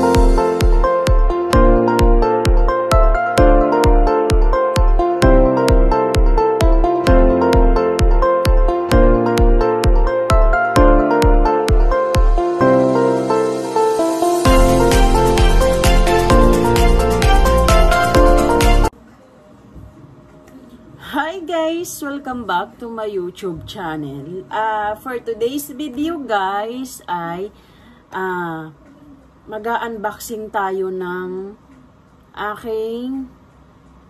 Hi guys! Welcome back to my YouTube channel. For today's video guys ay mag-unboxing tayo ng aking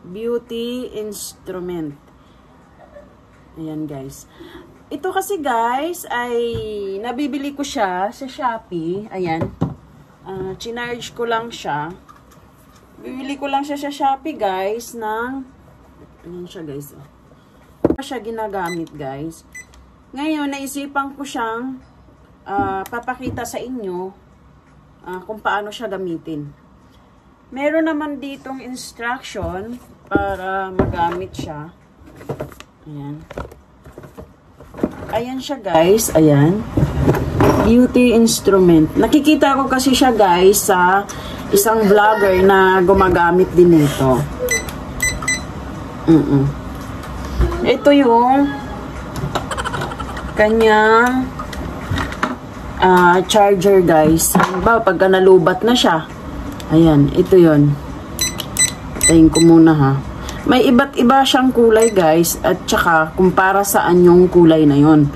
beauty instrument. Ayan guys. Ito kasi guys ay nabibili ko siya sa Shopee. Ayan. Chinarge ko lang siya. Bibili ko lang siya sa Shopee guys ng ayan siya guys. Siya ginagamit guys. Ngayon, naisipan ko siyang papakita sa inyo kung paano siya gamitin. Meron naman ditong instruction para magamit siya. Ayan. Ayan siya guys. Ayan. Beauty instrument. Nakikita ko kasi siya guys sa isang vlogger na gumagamit din nito. Ito yung kanyang charger guys. Halimbawa, pagka nalubat na siya. Ayan, ito yun. Tayin ko muna ha. May iba't iba siyang kulay guys. At saka kung para saan yung kulay na yun.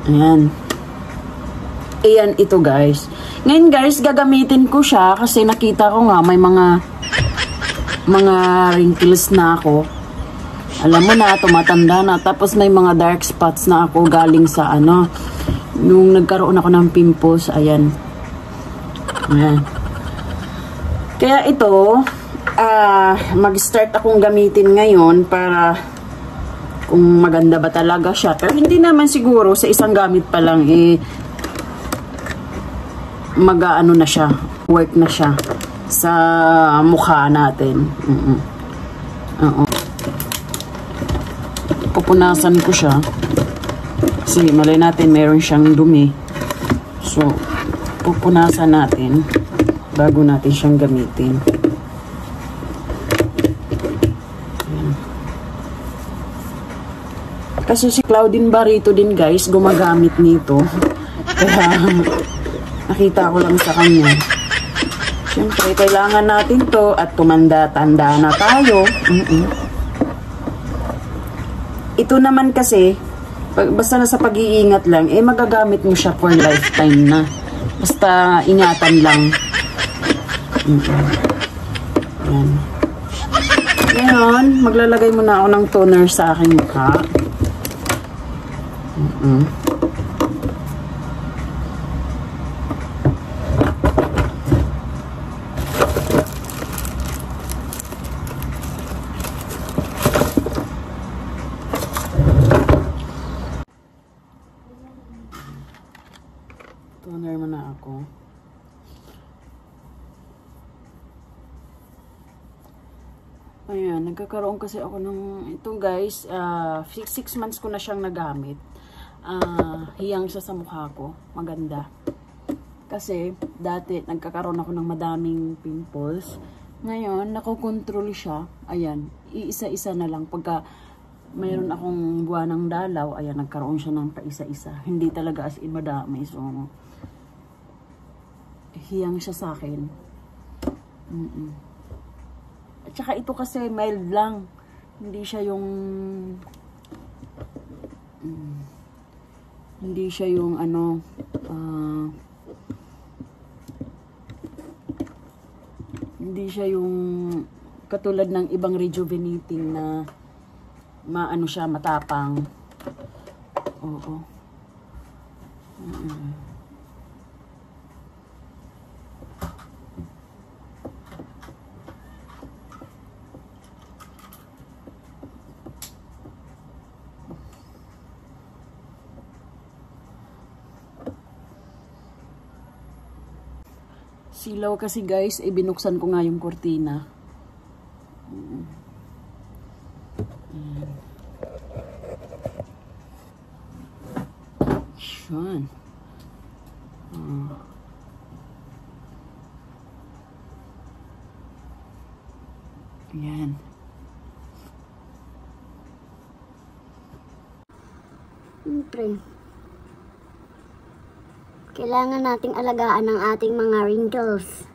Ayan. Ayan ito guys. Ngayon guys, gagamitin ko siya kasi nakita ko nga may mga wrinkles na ako. Alam mo na, tumatanda na. Tapos may mga dark spots na ako galing sa nung nagkaroon ako ng pimples. Ayan. Ayan. Kaya ito, mag-start akong gamitin ngayon para kung maganda ba talaga siya. Pero hindi naman siguro sa isang gamit pa lang mag-ano na siya, work na siya sa mukha natin. Oo. Pupunasan ko siya kasi malay natin meron siyang dumi. So, pupunasan natin bago natin siyang gamitin. Ayan. Kasi si Claudine Barreto din guys gumagamit nito. Kaya nakita ko lang sa kanya. Siyempre, kailangan natin to at tumanda-tanda na tayo. Ito naman kasi, basta na sa pag-iingat lang, magagamit mo siya for lifetime na. Basta ingatan lang. Ayan. Ngayon, maglalagay muna ako ng toner sa aking mukha. Toner mo na ako. Ayan, nagkakaroon kasi ako ng ito guys, 6 months ko na siyang nagamit. Hiyang siya sa mukha ko. Maganda. Kasi dati nagkakaroon ako ng madaming pimples. Ngayon, nakokontrol siya. Ayan, iisa-isa na lang. Pagka mayroon akong buwan ng dalaw, ayan, nagkaroon siya ng paisa-isa. Hindi talaga as in madami. So, hiyang siya sa akin. At saka ito kasi mild lang. Hindi siya yung hindi siya yung hindi siya yung katulad ng ibang rejuvenating na maano siya, matapang. Oo. Silaw kasi guys, binuksan ko nga yung kurtina. Yan. Ayan. Siyempre, kailangan nating alagaan ang ating mga wrinkles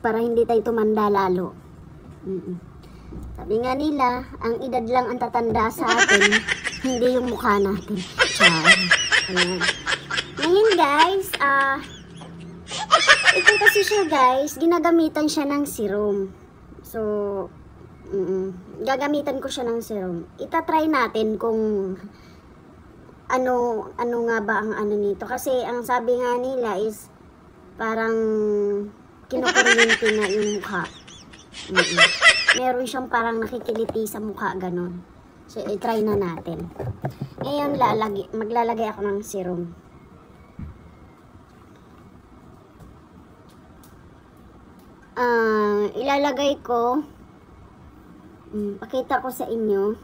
para hindi tayo tumanda lalo. Sabi nga nila, ang edad lang ang tatanda sa atin, hindi yung mukha natin. Ayan. Ngayon guys, ito kasi siya guys, ginagamitan siya ng serum. So, gagamitan ko siya ng serum. Itatry natin kung ano nga ba ang ano nito. Kasi ang sabi nga nila is parang kinukuryente na yung mukha. Meron siyang parang nakikiliti sa mukha, ganon. So, i-try na natin. Ngayon, maglalagay ako ng serum. Ilalagay ko, pakita ko sa inyo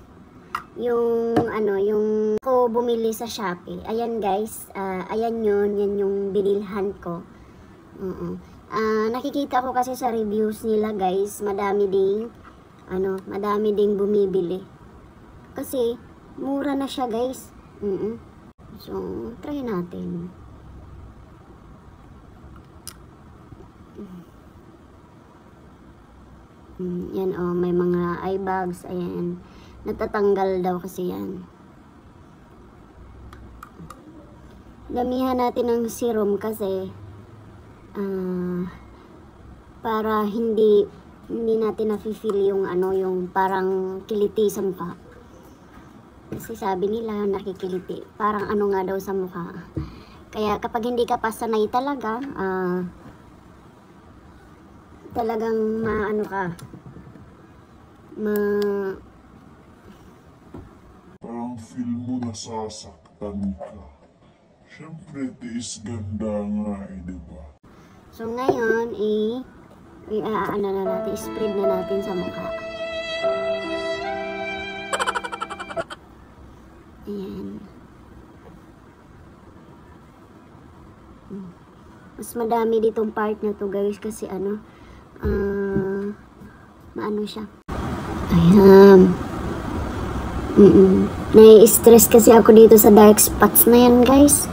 yung yung ko bumili sa Shopee. Ayan guys, ayan yan yung binilhan ko. Nakikita ko kasi sa reviews nila guys, madami ding bumibili. Kasi mura na siya guys. So, try natin. Yan may mga eye bags, ayan. Natatanggal daw kasi yan. Damihan natin ng serum kasi para hindi natin nafe-feel yung yung parang kiliti sa mukha. Kasi sabi nila nakikiliti, parang nga daw sa mukha. Kaya kapag hindi ka pa sanay talaga, talagang parang feel mo nasasaktan ka. Siyempre, tiis ganda nga diba? So ngayon, na natin, spread na natin sa mukha. Ayan. Mas madami ditong part na to guys kasi maano siya. Ayan. Nai-stress kasi ako dito sa dark spots na yan guys.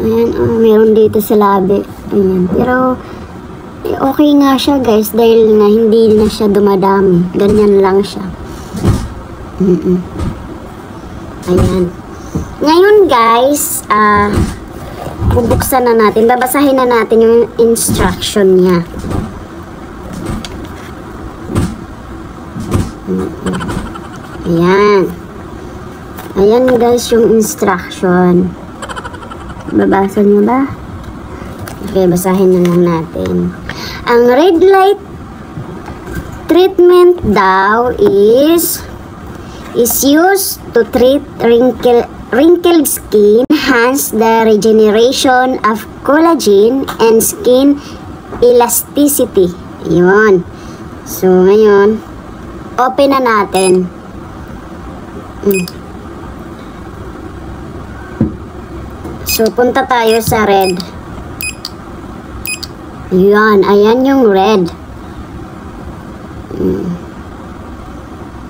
Ayan, meron dito sa labi. Ayan. Pero okay nga siya guys dahil na hindi na siya dumadami. Ganyan lang siya. Ayan. Ngayon guys, bubuksan na natin. Babasahin na natin yung instruction niya. Ayan. Ayan guys yung instruction. Babasa niyo ba? Okay, basahin na lang natin. Ang red light treatment daw is used to treat wrinkled skin, enhance the regeneration of collagen and skin elasticity. Yun. So, ngayon, open na natin. So, punta tayo sa red. Yan. Ayan yung red.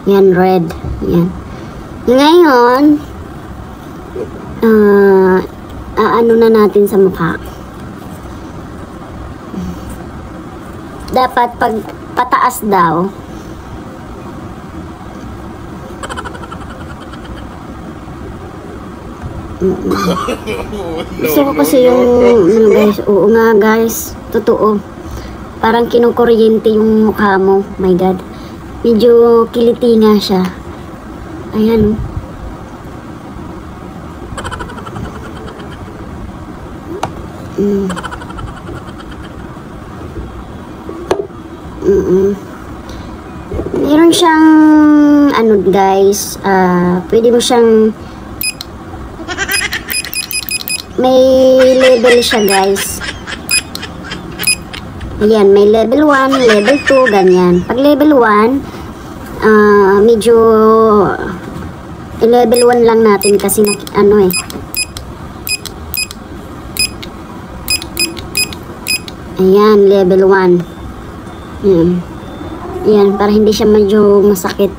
Yan, red. Yan. Ngayon, ano na natin sa mukha. Dapat pag pataas daw, gusto ko kasi yung guys, oo nga guys, totoo, parang kinukuryente yung mukha mo. My god, medyo kiliti nga siya. Ayan. Meron siyang guys, pwede mo siyang may level siya guys. Ayan, may level 1, level 2, ganyan. Pag level 1, medyo level 1 lang natin kasi Ayan, level 1. Ayan. Ayan, para hindi siya medyo masakit.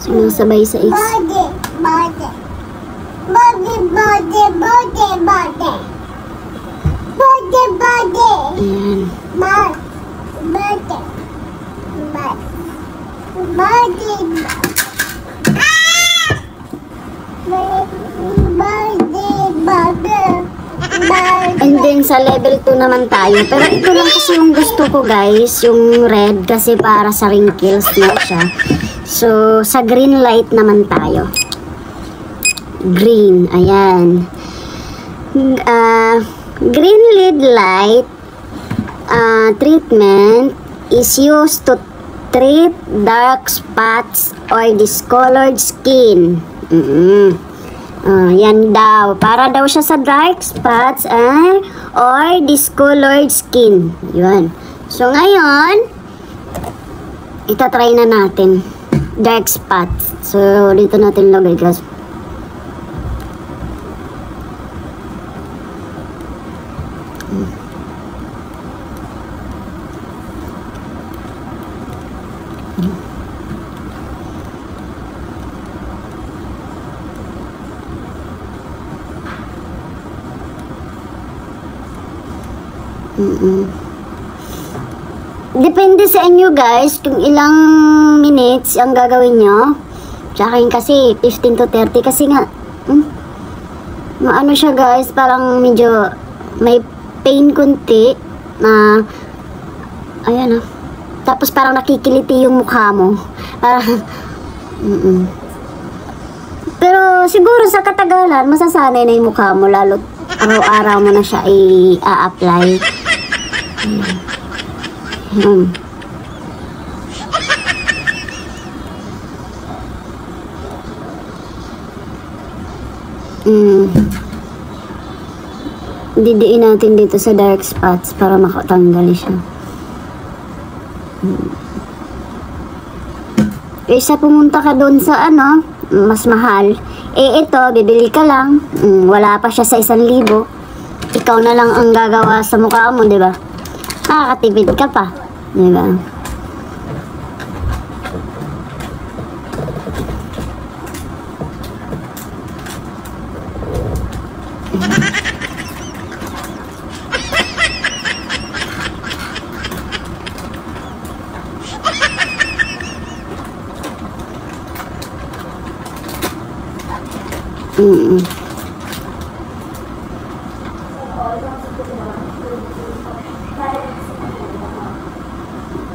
Sumasabay sa X. And then sa level 2 naman tayo. Pero ito lang kasi yung gusto ko guys, yung red kasi para sa wrinkles na siya. So sa green light naman tayo. Green, ayan. Green lid light treatment is used to treat dark spots or discolored skin. Yan daw. Para daw siya sa dark spots or discolored skin. Yun. So, ngayon, itatry na natin. Dark spots. So, dito natin lagay guys. Depende sa inyo guys kung ilang minutes ang gagawin nyo. Sa akin kasi 15 to 30 kasi nga maano siya guys, parang medyo may pain kunti na ayan tapos parang nakikiliti yung mukha mo. Parang pero siguro sa katagalan masasanay na yung mukha mo, lalo araw-araw mo na siya i-apply. Didiin natin dito sa dark spots para makatanggal siya. Isa pumunta ka doon sa mas mahal. Ito, bibili ka lang. Wala pa siya sa 1,000. Ikaw na lang ang gagawa sa mukha mo, di ba? Nakakatipid ka pa, di ba?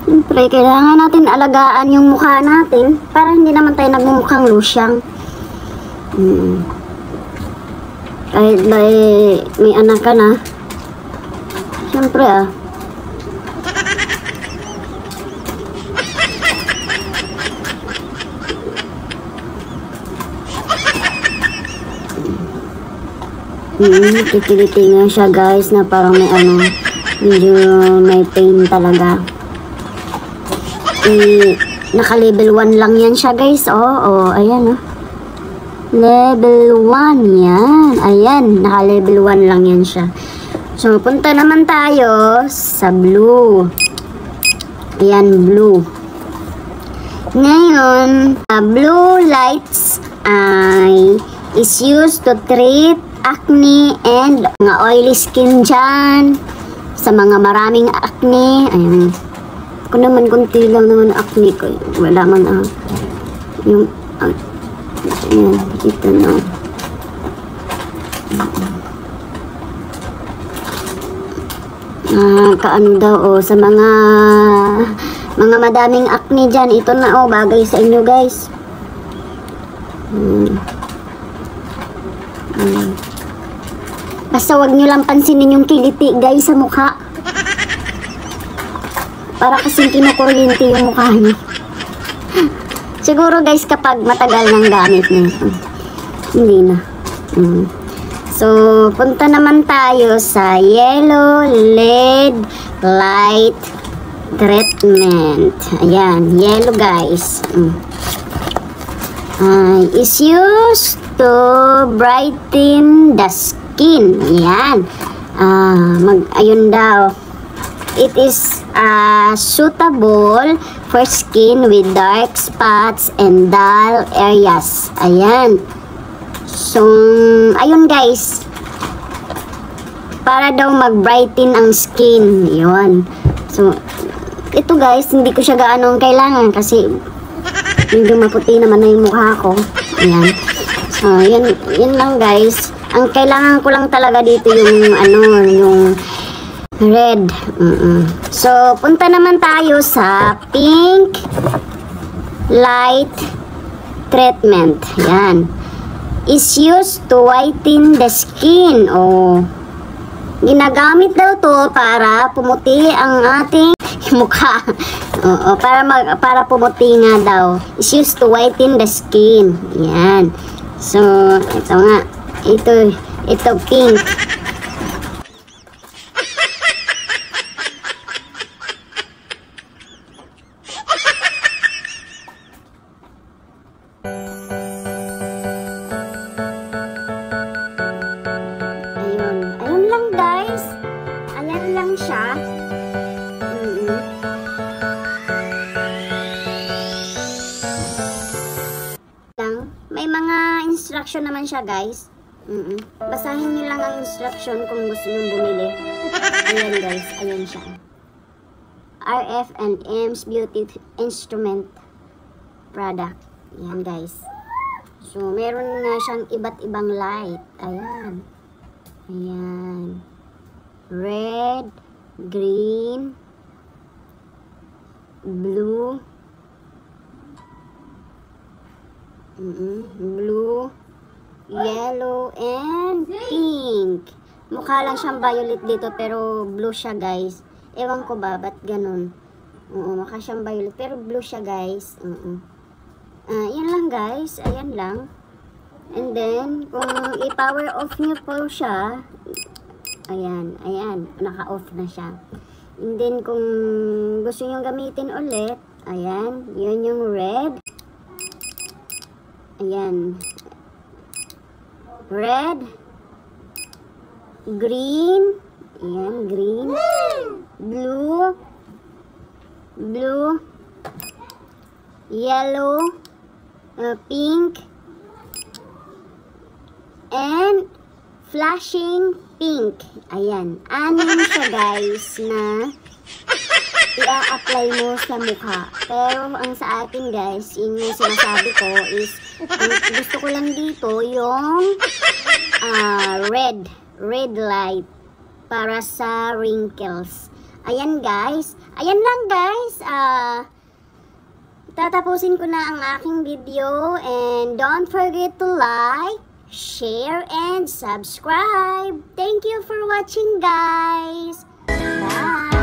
Siyempre, kailangan natin alagaan yung mukha natin para hindi naman tayo nagmumukhang lusyang. Kahit may anak ka na, siyempre kikiliti nga siya guys na parang may medyo may pain talaga. Naka level 1 lang yan siya guys. Ayan level 1 yan. Ayan, naka level 1 lang yan siya. So punta naman tayo sa blue. Ayan, blue. Ngayon, blue lights is used to treat acne and mga oily skin dyan. Sa mga maraming acne. Ayan. Ako naman, kunti lang naman acne ko. Wala man yung ayan, ito na. Kaano daw sa mga madaming acne dyan. Ito na bagay sa inyo guys. Basta wag nyo lang pansinin yung kiliti guys sa mukha. Para kasing kinukuryente yung mukha niyo. Siguro guys kapag matagal ng gamit nito. Hindi na. So, punta naman tayo sa yellow LED light treatment. Ayan, yellow guys. Is used to brighten the skin. Ayan. Ayun daw. It is suitable for skin with dark spots and dull areas. Ayan. So, ayun guys. Para daw mag-brighten ang skin. Yun. So, ito guys, hindi ko siya gaano kailangan kasi medyo maputi naman na yung mukha ko. Ayan. So, yun lang guys. Ang kailangan ko lang talaga dito yung yung red. So, punta naman tayo sa pink light treatment. Yan. Is used to whiten the skin. Ginagamit daw to para pumuti ang ating mukha. Para pumuti nga daw. Is used to whiten the skin. Yan. So, ito nga. Ito pink. Ayun lang guys. Ayan lang siya. May mga instruction naman siya guys. Basahin niyo lang ang instruction kung gusto niyo bumili. Ayan guys, ayan siya. RF and M's Beauty Instrument Product. Ayan guys. So, meron nga siyang iba't ibang light. Ayan. Ayan. Red, green, blue, blue, yellow, and pink. Mukha lang siyang violet dito pero blue siya guys. Ewan ko ba, ba't ganun? Mukha siyang violet pero blue siya guys. Yan lang guys, ayan lang. And then, kung i-power off nyo po siya, ayan, naka-off na siya. And then, kung gusto nyo gamitin ulit, ayan, yun yung red. Ayan. Red. Green. Ayan, green. Blue. Blue. Yellow. Pink. And flashing pink. Ayan. Anim siya guys na i-a-apply mo sa mukha. Pero ang sa atin guys, yun yung sinasabi ko is, gusto ko lang dito yung red light para sa wrinkles. Ayan guys. Ayan lang guys. Tatapusin ko na ang aking video and don't forget to like, share, and subscribe. Thank you for watching guys. Bye!